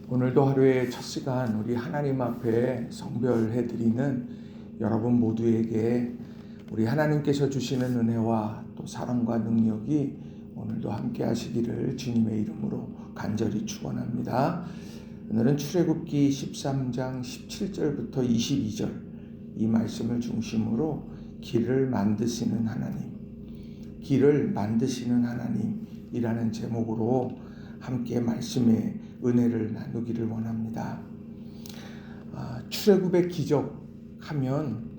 오늘도 하루의 첫 시간 우리 하나님 앞에 성별해드리는 여러분 모두에게 우리 하나님께서 주시는 은혜와 또 사랑과 능력이 오늘도 함께 하시기를 주님의 이름으로 간절히 축원합니다. 오늘은 출애굽기 13장 17절부터 22절 이 말씀을 중심으로 길을 만드시는 하나님, 길을 만드시는 하나님이라는 제목으로 함께 말씀의 은혜를 나누기를 원합니다. 출애굽의 기적 하면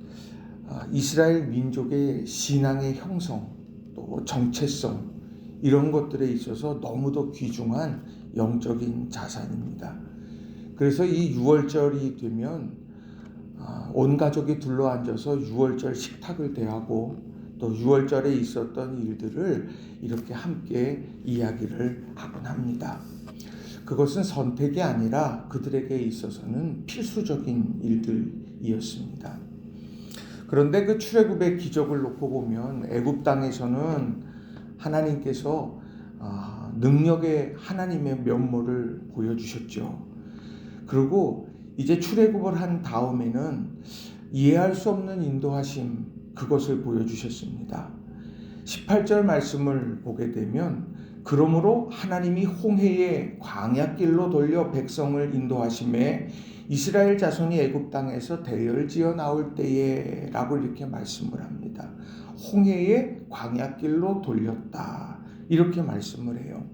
이스라엘 민족의 신앙의 형성, 또 정체성 이런 것들에 있어서 너무도 귀중한 영적인 자산입니다. 그래서 이 6월절이 되면 온 가족이 둘러앉아서 6월절 식탁을 대하고 또 6월절에 있었던 일들을 이렇게 함께 이야기를 하곤 합니다. 그것은 선택이 아니라 그들에게 있어서는 필수적인 일들이었습니다. 그런데 그 출애굽의 기적을 놓고 보면 애굽 땅에서는 하나님께서 능력의 하나님의 면모를 보여주셨죠. 그리고 이제 출애굽을 한 다음에는 이해할 수 없는 인도하심 그것을 보여주셨습니다. 18절 말씀을 보게 되면 그러므로 하나님이 홍해의 광야길로 돌려 백성을 인도하심에 이스라엘 자손이 애굽 땅에서 대열을 지어 나올 때에 라고 이렇게 말씀을 합니다. 홍해의 광야길로 돌렸다 이렇게 말씀을 해요.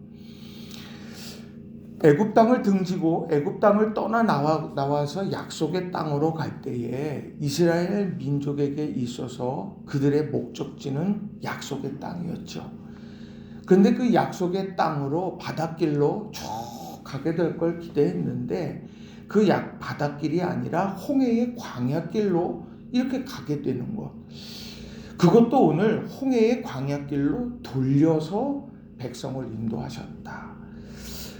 애굽 땅을 등지고 애굽 땅을 떠나 나와서 약속의 땅으로 갈 때에 이스라엘 민족에게 있어서 그들의 목적지는 약속의 땅이었죠. 그런데 그 약속의 땅으로 바닷길로 쭉 가게 될 걸 기대했는데 그 바닷길이 아니라 홍해의 광야길로 이렇게 가게 되는 것. 그것도 오늘 홍해의 광야길로 돌려서 백성을 인도하셨다.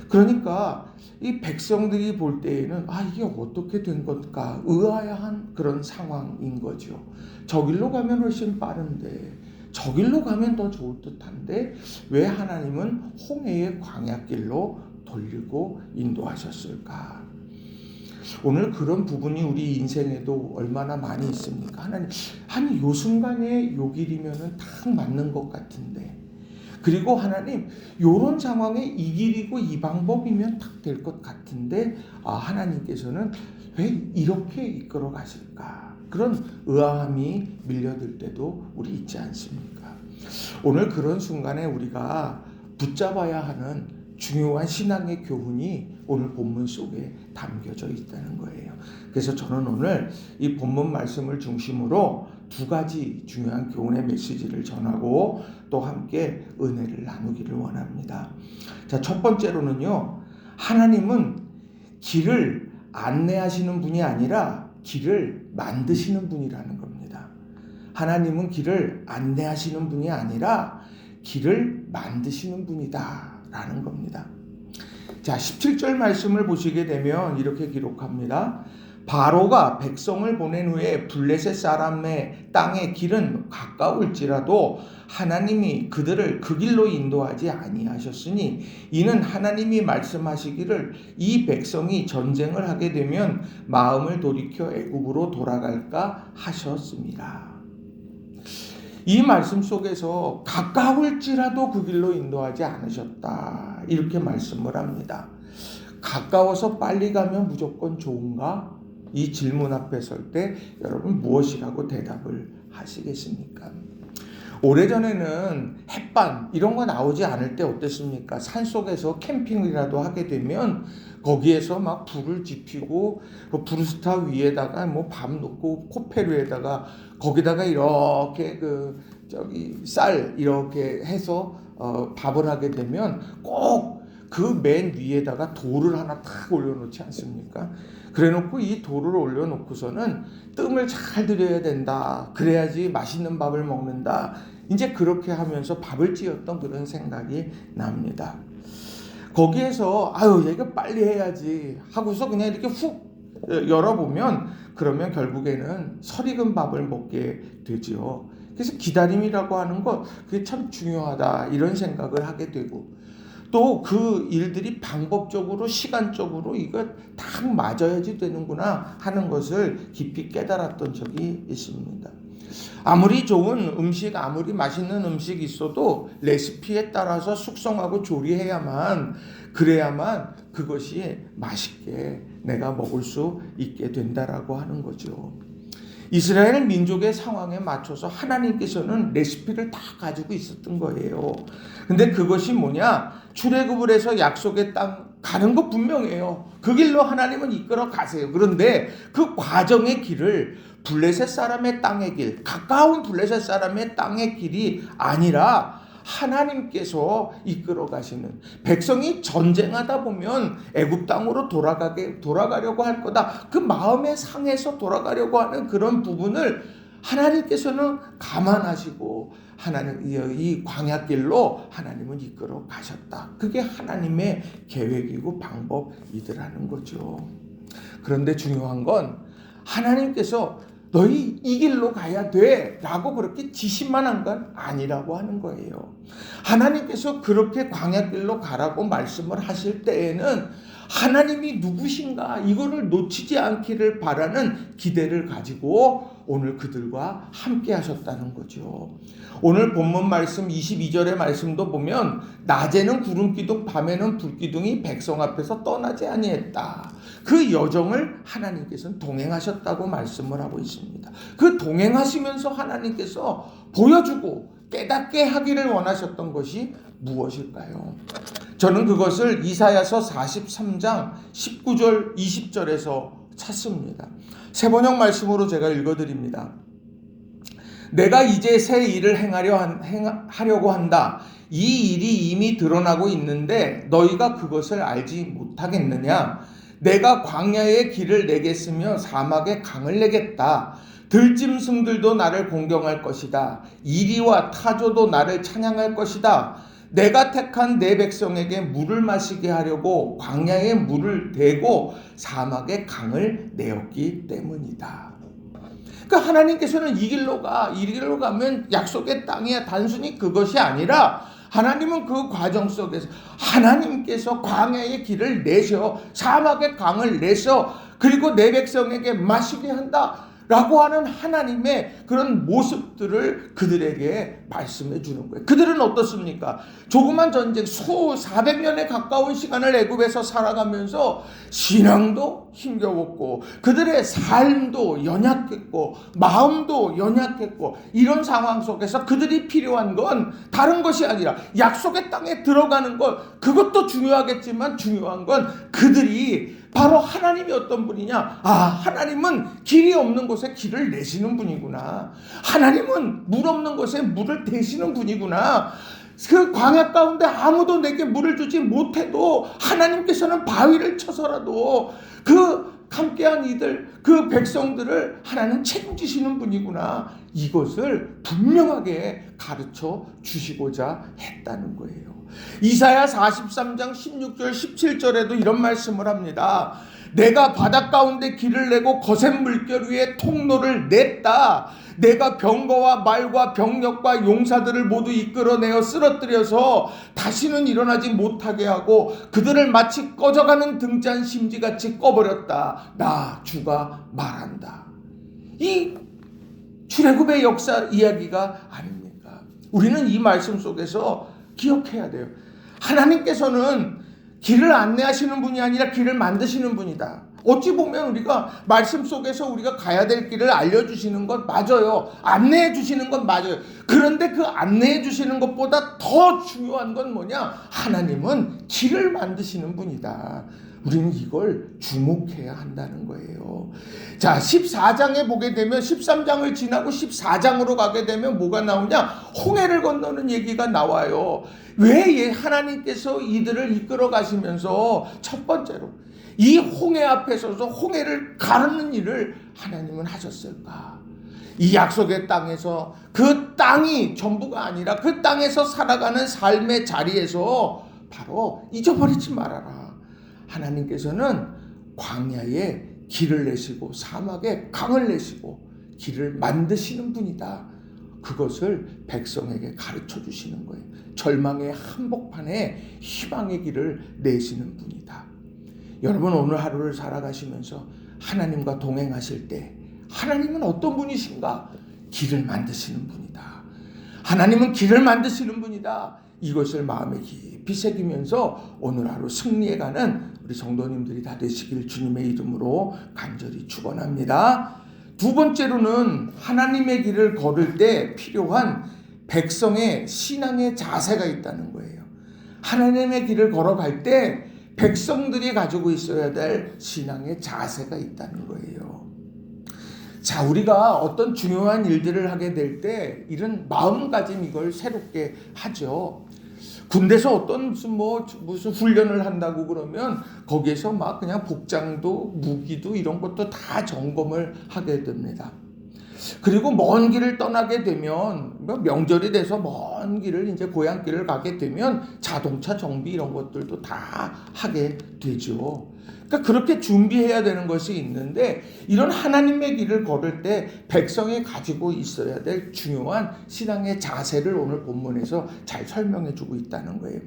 그러니까 이 백성들이 볼 때에는 이게 어떻게 된 걸까 의아해한 그런 상황인 거죠. 저 길로 가면 훨씬 빠른데 저 길로 가면 더 좋을 듯한데 왜 하나님은 홍해의 광야길로 돌리고 인도하셨을까? 오늘 그런 부분이 우리 인생에도 얼마나 많이 있습니까? 하나님, 한 요 순간에 요 길이면은 딱 맞는 것 같은데 그리고 하나님 이런 상황에 이 길이고 이 방법이면 딱 될 것 같은데 하나님께서는 왜 이렇게 이끌어 가실까? 그런 의아함이 밀려들 때도 우리 있지 않습니까? 오늘 그런 순간에 우리가 붙잡아야 하는 중요한 신앙의 교훈이 오늘 본문 속에 담겨져 있다는 거예요. 그래서 저는 오늘 이 본문 말씀을 중심으로 두 가지 중요한 교훈의 메시지를 전하고 또 함께 은혜를 나누기를 원합니다. 자, 첫 번째로는요. 하나님은 길을 안내하시는 분이 아니라 길을 만드시는 분이라는 겁니다. 하나님은 길을 안내하시는 분이 아니라 길을 만드시는 분이다라는 겁니다. 자, 17절 말씀을 보시게 되면 이렇게 기록합니다. 바로가 백성을 보낸 후에 블레셋 사람의 땅의 길은 가까울지라도 하나님이 그들을 그 길로 인도하지 아니하셨으니 이는 하나님이 말씀하시기를 이 백성이 전쟁을 하게 되면 마음을 돌이켜 애굽으로 돌아갈까 하셨습니다. 이 말씀 속에서 가까울지라도 그 길로 인도하지 않으셨다 이렇게 말씀을 합니다. 가까워서 빨리 가면 무조건 좋은가? 이 질문 앞에 설 때 여러분 무엇이라고 대답을 하시겠습니까? 오래전에는 햇반 이런 거 나오지 않을 때 어땠습니까? 산속에서 캠핑이라도 하게 되면 거기에서 막 불을 지피고 브루스타 위에다가 밥 넣고 코페루에다가 거기다가 이렇게 쌀 이렇게 해서 밥을 하게 되면 꼭 그 맨 위에다가 돌을 하나 탁 올려놓지 않습니까? 그래놓고 이 돌을 올려놓고서는 뜸을 잘 들여야 된다. 그래야지 맛있는 밥을 먹는다. 이제 그렇게 하면서 밥을 지었던 그런 생각이 납니다. 거기에서 얘가 빨리 해야지 하고서 그냥 이렇게 훅 열어보면 그러면 결국에는 설익은 밥을 먹게 되죠. 그래서 기다림이라고 하는 것 그게 참 중요하다 이런 생각을 하게 되고 또 그 일들이 방법적으로 시간적으로 이거 딱 맞아야지 되는구나 하는 것을 깊이 깨달았던 적이 있습니다. 아무리 좋은 음식, 아무리 맛있는 음식이 있어도 레시피에 따라서 숙성하고 조리해야만, 그래야만 그것이 맛있게 내가 먹을 수 있게 된다라고 하는 거죠. 이스라엘 민족의 상황에 맞춰서 하나님께서는 레시피를 다 가지고 있었던 거예요. 근데 그것이 뭐냐? 출애굽을 해서 약속의 땅 가는 거 분명해요. 그 길로 하나님은 이끌어 가세요. 그런데 그 과정의 길을 블레셋 사람의 땅의 길, 가까운 블레셋 사람의 땅의 길이 아니라 하나님께서 이끌어 가시는, 백성이 전쟁하다 보면 애굽 땅으로 돌아가려고 할 거다. 그 마음의 상에서 돌아가려고 하는 그런 부분을 하나님께서는 감안하시고 하나님 이 광야길로 하나님은 이끌어 가셨다. 그게 하나님의 계획이고 방법이더라는 거죠. 그런데 중요한 건 하나님께서 너희 이 길로 가야 돼 라고 그렇게 지시만 한 건 아니라고 하는 거예요. 하나님께서 그렇게 광야길로 가라고 말씀을 하실 때에는 하나님이 누구신가 이거를 놓치지 않기를 바라는 기대를 가지고 오늘 그들과 함께 하셨다는 거죠. 오늘 본문 말씀 22절의 말씀도 보면 낮에는 구름기둥 밤에는 불기둥이 백성 앞에서 떠나지 아니했다. 그 여정을 하나님께서는 동행하셨다고 말씀을 하고 있습니다. 그 동행하시면서 하나님께서 보여주고 깨닫게 하기를 원하셨던 것이 무엇일까요? 저는 그것을 이사야서 43장 19절 20절에서 찾습니다. 세번역 말씀으로 제가 읽어드립니다. 내가 이제 새 일을 하려고 한다. 이 일이 이미 드러나고 있는데 너희가 그것을 알지 못하겠느냐? 내가 광야의 길을 내겠으며 사막에 강을 내겠다. 들짐승들도 나를 공경할 것이다. 이리와 타조도 나를 찬양할 것이다. 내가 택한 내 백성에게 물을 마시게 하려고 광야에 물을 대고 사막에 강을 내었기 때문이다. 그러니까 하나님께서는 이 길로 가면 약속의 땅이야. 단순히 그것이 아니라 하나님은 그 과정 속에서 하나님께서 광야의 길을 내셔 사막의 강을 내셔 그리고 내 백성에게 마시게 한다 라고 하는 하나님의 그런 모습들을 그들에게 말씀해 주는 거예요. 그들은 어떻습니까? 조그만 전쟁 400년에 가까운 시간을 애굽에서 살아가면서 신앙도 힘겨웠고 그들의 삶도 연약했고 마음도 연약했고 이런 상황 속에서 그들이 필요한 건 다른 것이 아니라 약속의 땅에 들어가는 것 그것도 중요하겠지만 중요한 건 그들이 바로 하나님이 어떤 분이냐? 하나님은 길이 없는 곳에 길을 내시는 분이구나. 하나님은 물 없는 곳에 물을 대시는 분이구나. 그 광야 가운데 아무도 내게 물을 주지 못해도 하나님께서는 바위를 쳐서라도 그 함께한 이들, 그 백성들을 하나님 책임지시는 분이구나. 이것을 분명하게 가르쳐 주시고자 했다는 거예요. 이사야 43장 16절 17절에도 이런 말씀을 합니다. 내가 바다 가운데 길을 내고 거센 물결 위에 통로를 냈다. 내가 병거와 말과 병력과 용사들을 모두 이끌어내어 쓰러뜨려서 다시는 일어나지 못하게 하고 그들을 마치 꺼져가는 등잔 심지같이 꺼버렸다. 나 주가 말한다. 이 출애굽의 역사 이야기가 아닙니까? 우리는 이 말씀 속에서 기억해야 돼요. 하나님께서는 길을 안내하시는 분이 아니라 길을 만드시는 분이다. 어찌 보면 우리가 말씀 속에서 우리가 가야 될 길을 알려주시는 것 맞아요. 안내해 주시는 것 맞아요. 그런데 그 안내해 주시는 것보다 더 중요한 건 뭐냐? 하나님은 길을 만드시는 분이다. 우리는 이걸 주목해야 한다는 거예요. 자, 14장에 보게 되면 13장을 지나고 14장으로 가게 되면 뭐가 나오냐? 홍해를 건너는 얘기가 나와요. 왜 하나님께서 이들을 이끌어 가시면서 첫 번째로 이 홍해 앞에 서서 홍해를 가르는 일을 하나님은 하셨을까? 이 약속의 땅에서 그 땅이 전부가 아니라 그 땅에서 살아가는 삶의 자리에서 바로 잊어버리지 말아라. 하나님께서는 광야에 길을 내시고 사막에 강을 내시고 길을 만드시는 분이다. 그것을 백성에게 가르쳐 주시는 거예요. 절망의 한복판에 희망의 길을 내시는 분이다. 여러분, 오늘 하루를 살아가시면서 하나님과 동행하실 때 하나님은 어떤 분이신가? 길을 만드시는 분이다. 하나님은 길을 만드시는 분이다. 이것을 마음에 깊이 새기면서 오늘 하루 승리해가는 우리 성도님들이 다 되시길 주님의 이름으로 간절히 축원합니다. 두 번째로는 하나님의 길을 걸을 때 필요한 백성의 신앙의 자세가 있다는 거예요. 하나님의 길을 걸어갈 때 백성들이 가지고 있어야 될 신앙의 자세가 있다는 거예요. 자, 우리가 어떤 중요한 일들을 하게 될 때 이런 마음가짐 이걸 새롭게 하죠. 군대에서 어떤 무슨 훈련을 한다고 그러면 거기에서 막 그냥 복장도 무기도 이런 것도 다 점검을 하게 됩니다. 그리고 먼 길을 떠나게 되면 명절이 돼서 먼 길을 이제 고향길을 가게 되면 자동차 정비 이런 것들도 다 하게 되죠. 그러니까 그렇게 준비해야 되는 것이 있는데 이런 하나님의 길을 걸을 때 백성이 가지고 있어야 될 중요한 신앙의 자세를 오늘 본문에서 잘 설명해 주고 있다는 거예요.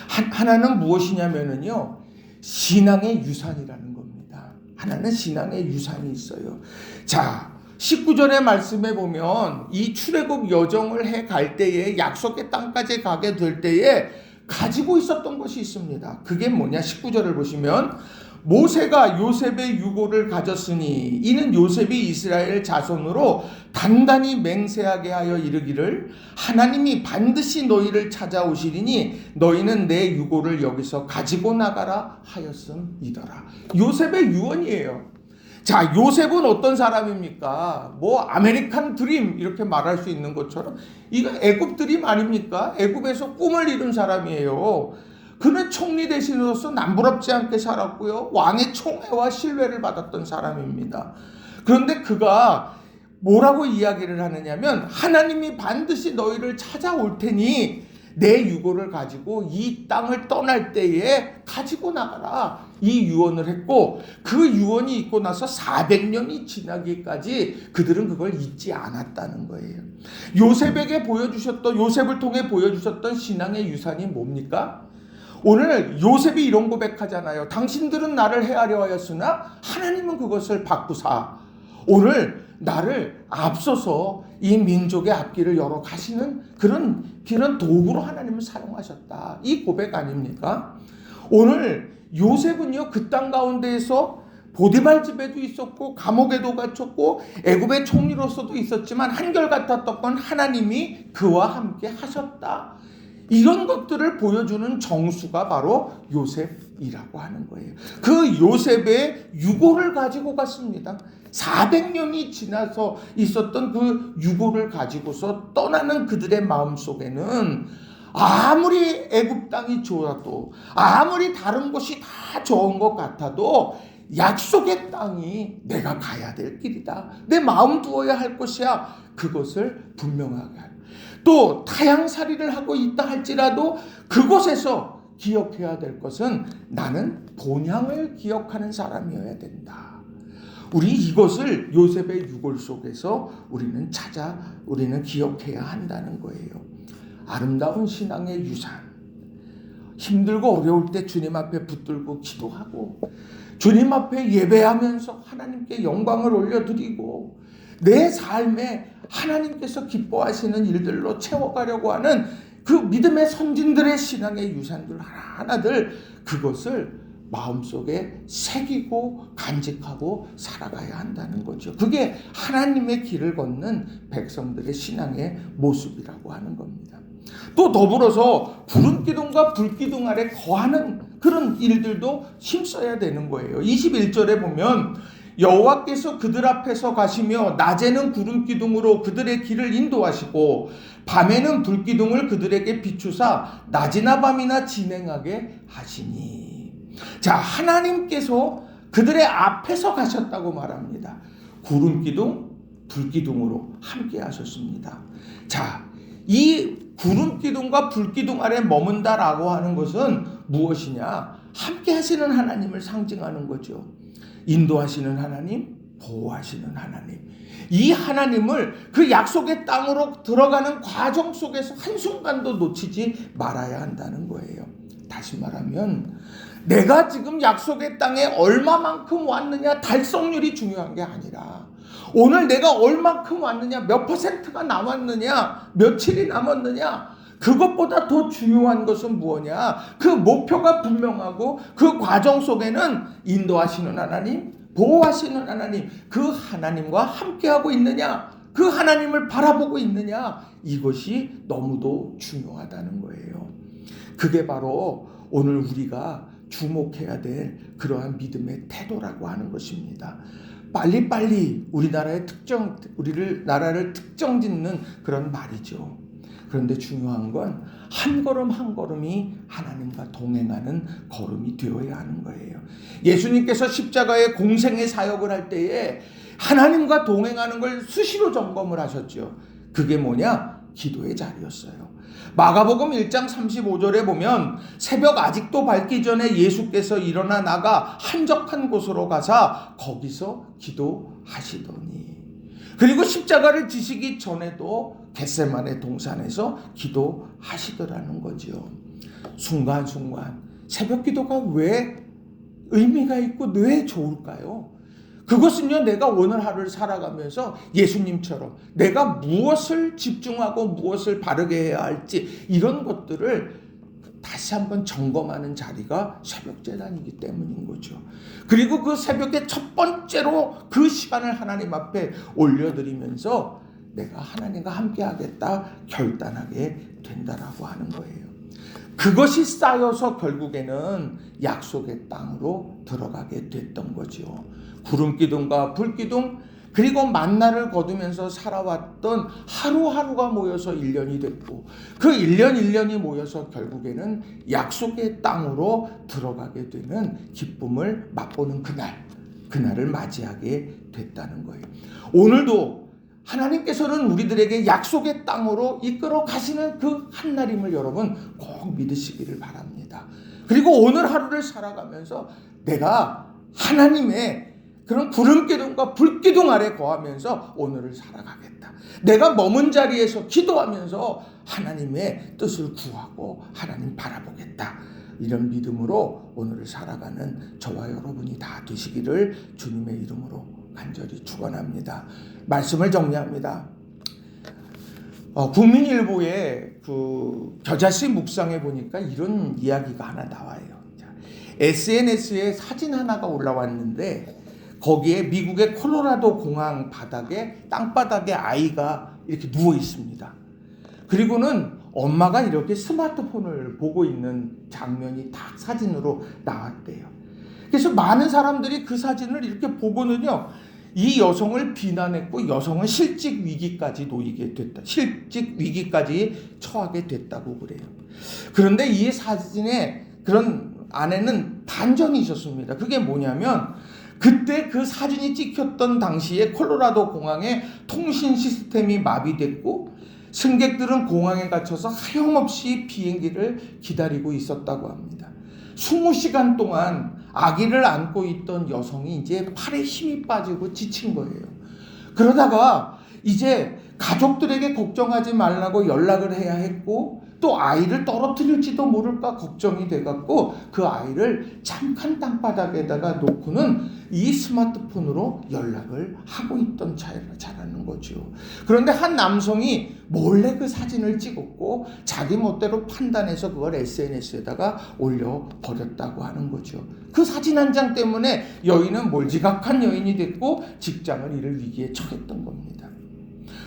하나는 무엇이냐면요, 신앙의 유산이라는 겁니다. 하나는 신앙의 유산이 있어요. 자, 19절의 말씀에 보면 이 출애굽 여정을 해 갈 때에 약속의 땅까지 가게 될 때에 가지고 있었던 것이 있습니다. 그게 뭐냐? 19절을 보시면 모세가 요셉의 유고를 가졌으니 이는 요셉이 이스라엘 자손으로 단단히 맹세하게 하여 이르기를 하나님이 반드시 너희를 찾아오시리니 너희는 내 유고를 여기서 가지고 나가라 하였음이더라. 요셉의 유언이에요. 자, 요셉은 어떤 사람입니까? 아메리칸 드림 이렇게 말할 수 있는 것처럼 이거 애굽 드림 아닙니까? 애굽에서 꿈을 이룬 사람이에요. 그는 총리 대신으로서 남부럽지 않게 살았고요. 왕의 총애와 신뢰를 받았던 사람입니다. 그런데 그가 뭐라고 이야기를 하느냐면 하나님이 반드시 너희를 찾아올 테니 내 유고를 가지고 이 땅을 떠날 때에 가지고 나가라. 이 유언을 했고 그 유언이 있고 나서 400년이 지나기까지 그들은 그걸 잊지 않았다는 거예요. 요셉을 통해 보여주셨던 신앙의 유산이 뭡니까? 오늘 요셉이 이런 고백하잖아요. 당신들은 나를 해하려 하였으나 하나님은 그것을 바꾸사 오늘 나를 앞서서 이 민족의 앞길을 열어 가시는 그런 도구로 하나님을 사용하셨다. 이 고백 아닙니까? 오늘 요셉은요, 그 땅 가운데에서 보디발 집에도 있었고 감옥에도 갇혔고 애굽의 총리로서도 있었지만 한결같았던 건 하나님이 그와 함께 하셨다. 이런 것들을 보여주는 정수가 바로 요셉이라고 하는 거예요. 그 요셉의 유고를 가지고 갔습니다. 400년이 지나서 있었던 그 유고를 가지고서 떠나는 그들의 마음속에는 아무리 애굽 땅이 좋아도 아무리 다른 곳이 다 좋은 것 같아도 약속의 땅이 내가 가야 될 길이다. 내 마음 두어야 할 것이야. 그것을 분명하게 하는. 또 타향살이를 하고 있다 할지라도 그곳에서 기억해야 될 것은 나는 본향을 기억하는 사람이어야 된다. 우리 이것을 요셉의 유골 속에서 우리는 기억해야 한다는 거예요. 아름다운 신앙의 유산. 힘들고 어려울 때 주님 앞에 붙들고 기도하고 주님 앞에 예배하면서 하나님께 영광을 올려드리고 내 삶에 하나님께서 기뻐하시는 일들로 채워가려고 하는 그 믿음의 선진들의 신앙의 유산들 하나하나들 그것을 마음속에 새기고 간직하고 살아가야 한다는 거죠. 그게 하나님의 길을 걷는 백성들의 신앙의 모습이라고 하는 겁니다. 또 더불어서 구름기둥과 불기둥 아래 거하는 그런 일들도 힘써야 되는 거예요. 21절에 보면 여호와께서 그들 앞에서 가시며 낮에는 구름기둥으로 그들의 길을 인도하시고 밤에는 불기둥을 그들에게 비추사 낮이나 밤이나 진행하게 하시니. 자, 하나님께서 그들의 앞에서 가셨다고 말합니다. 구름기둥, 불기둥으로 함께 하셨습니다. 자, 이 구름기둥과 불기둥 아래 머문다라고 하는 것은 무엇이냐? 함께 하시는 하나님을 상징하는 거죠. 인도하시는 하나님, 보호하시는 하나님. 이 하나님을 그 약속의 땅으로 들어가는 과정 속에서 한순간도 놓치지 말아야 한다는 거예요. 다시 말하면 내가 지금 약속의 땅에 얼마만큼 왔느냐, 달성률이 중요한 게 아니라 오늘 내가 얼마만큼 왔느냐, 몇 퍼센트가 남았느냐, 며칠이 남았느냐, 그것보다 더 중요한 것은 무엇이냐? 그 목표가 분명하고 그 과정 속에는 인도하시는 하나님, 보호하시는 하나님, 그 하나님과 함께하고 있느냐, 그 하나님을 바라보고 있느냐, 이것이 너무도 중요하다는 거예요. 그게 바로 오늘 우리가 주목해야 될 그러한 믿음의 태도라고 하는 것입니다. 빨리빨리 우리를 나라를 특정짓는 그런 말이죠. 그런데 중요한 건 한 걸음 한 걸음이 하나님과 동행하는 걸음이 되어야 하는 거예요. 예수님께서 십자가의 공생의 사역을 할 때에 하나님과 동행하는 걸 수시로 점검을 하셨죠. 그게 뭐냐? 기도의 자리였어요. 마가복음 1장 35절에 보면 새벽 아직도 밝기 전에 예수께서 일어나 나가 한적한 곳으로 가사 거기서 기도하시더니, 그리고 십자가를 지시기 전에도 겟세마네 동산에서 기도하시더라는 거죠. 순간순간 새벽 기도가 왜 의미가 있고 왜 좋을까요? 그것은요, 내가 오늘 하루를 살아가면서 예수님처럼 내가 무엇을 집중하고 무엇을 바르게 해야 할지 이런 것들을 다시 한번 점검하는 자리가 새벽제단이기 때문인 거죠. 그리고 그 새벽에 첫 번째로 그 시간을 하나님 앞에 올려드리면서 내가 하나님과 함께 하겠다 결단하게 된다라고 하는 거예요. 그것이 쌓여서 결국에는 약속의 땅으로 들어가게 됐던 거죠. 구름기둥과 불기둥, 그리고 만나를 거두면서 살아왔던 하루하루가 모여서 1년이 됐고, 그 1년이 모여서 결국에는 약속의 땅으로 들어가게 되는 기쁨을 맛보는 그날을 맞이하게 됐다는 거예요. 오늘도 하나님께서는 우리들에게 약속의 땅으로 이끌어 가시는 그 한날임을 여러분 꼭 믿으시기를 바랍니다. 그리고 오늘 하루를 살아가면서 내가 하나님의 그런 구름기둥과 불기둥 아래 거하면서 오늘을 살아가겠다. 내가 머문 자리에서 기도하면서 하나님의 뜻을 구하고 하나님 바라보겠다. 이런 믿음으로 오늘을 살아가는 저와 여러분이 다 되시기를 주님의 이름으로 간절히 축원합니다. 말씀을 정리합니다. 국민일보의 그 겨자씨 묵상에 보니까 이런 이야기가 하나 나와요. SNS에 사진 하나가 올라왔는데 거기에 미국의 콜로라도 공항 바닥에 땅바닥에 아이가 이렇게 누워 있습니다. 그리고는 엄마가 이렇게 스마트폰을 보고 있는 장면이 딱 사진으로 나왔대요. 그래서 많은 사람들이 그 사진을 이렇게 보고는요, 이 여성을 비난했고 여성은 실직 위기까지 놓이게 됐다. 실직 위기까지 처하게 됐다고 그래요. 그런데 이 사진에 그런 안에는 반전이 있었습니다. 그게 뭐냐면 그때 그 사진이 찍혔던 당시에 콜로라도 공항에 통신 시스템이 마비됐고 승객들은 공항에 갇혀서 하염없이 비행기를 기다리고 있었다고 합니다. 20시간 동안 아기를 안고 있던 여성이 이제 팔에 힘이 빠지고 지친 거예요. 그러다가 이제 가족들에게 걱정하지 말라고 연락을 해야 했고 또 아이를 떨어뜨릴지도 모를까 걱정이 돼갖고 그 아이를 잠깐 땅바닥에다가 놓고는 이 스마트폰으로 연락을 하고 있던 차라는 거죠. 그런데 한 남성이 몰래 그 사진을 찍었고 자기 멋대로 판단해서 그걸 SNS에다가 올려버렸다고 하는 거죠. 그 사진 한 장 때문에 여인은 몰지각한 여인이 됐고 직장을 잃을 위기에 처했던 겁니다.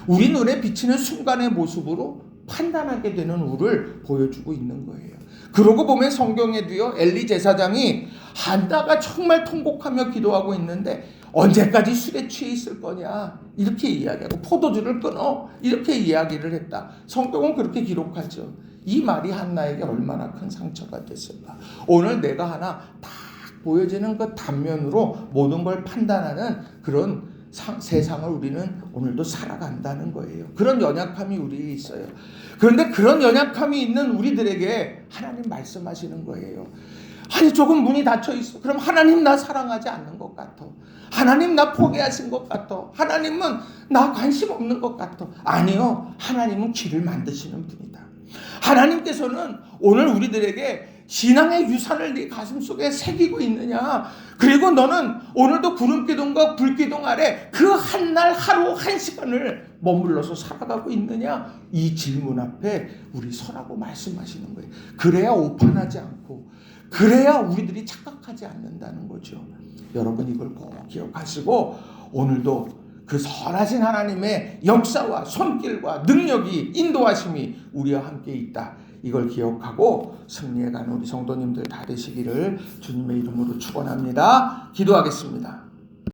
우리 눈에 비치는 순간의 모습으로 판단하게 되는 우를 보여주고 있는 거예요. 그러고 보면 성경에도요, 엘리 제사장이 한나가 정말 통곡하며 기도하고 있는데 언제까지 술에 취해 있을 거냐 이렇게 이야기하고 포도주를 끊어 이렇게 이야기를 했다. 성경은 그렇게 기록하죠. 이 말이 한나에게 얼마나 큰 상처가 됐을까. 오늘 내가 하나 딱 보여지는 그 단면으로 모든 걸 판단하는 그런 세상을 우리는 오늘도 살아간다는 거예요. 그런 연약함이 우리에 있어요. 그런데 그런 연약함이 있는 우리들에게 하나님 말씀하시는 거예요. 아니 조금 문이 닫혀 있어. 그럼 하나님 나 사랑하지 않는 것 같아. 하나님 나 포기하신 것 같아. 하나님은 나 관심 없는 것 같아. 아니요. 하나님은 길을 만드시는 분이다. 하나님께서는 오늘 우리들에게 신앙의 유산을 네 가슴 속에 새기고 있느냐? 그리고 너는 오늘도 구름기둥과 불기둥 아래 그 한 날 하루 한 시간을 머물러서 살아가고 있느냐? 이 질문 앞에 우리 서라고 말씀하시는 거예요. 그래야 오판하지 않고, 그래야 우리들이 착각하지 않는다는 거죠. 여러분 이걸 꼭 기억하시고 오늘도 그 선하신 하나님의 역사와 손길과 능력이 인도하심이 우리와 함께 있다. 이걸 기억하고 승리해가는 우리 성도님들 다 되시기를 주님의 이름으로 축원합니다. 기도하겠습니다.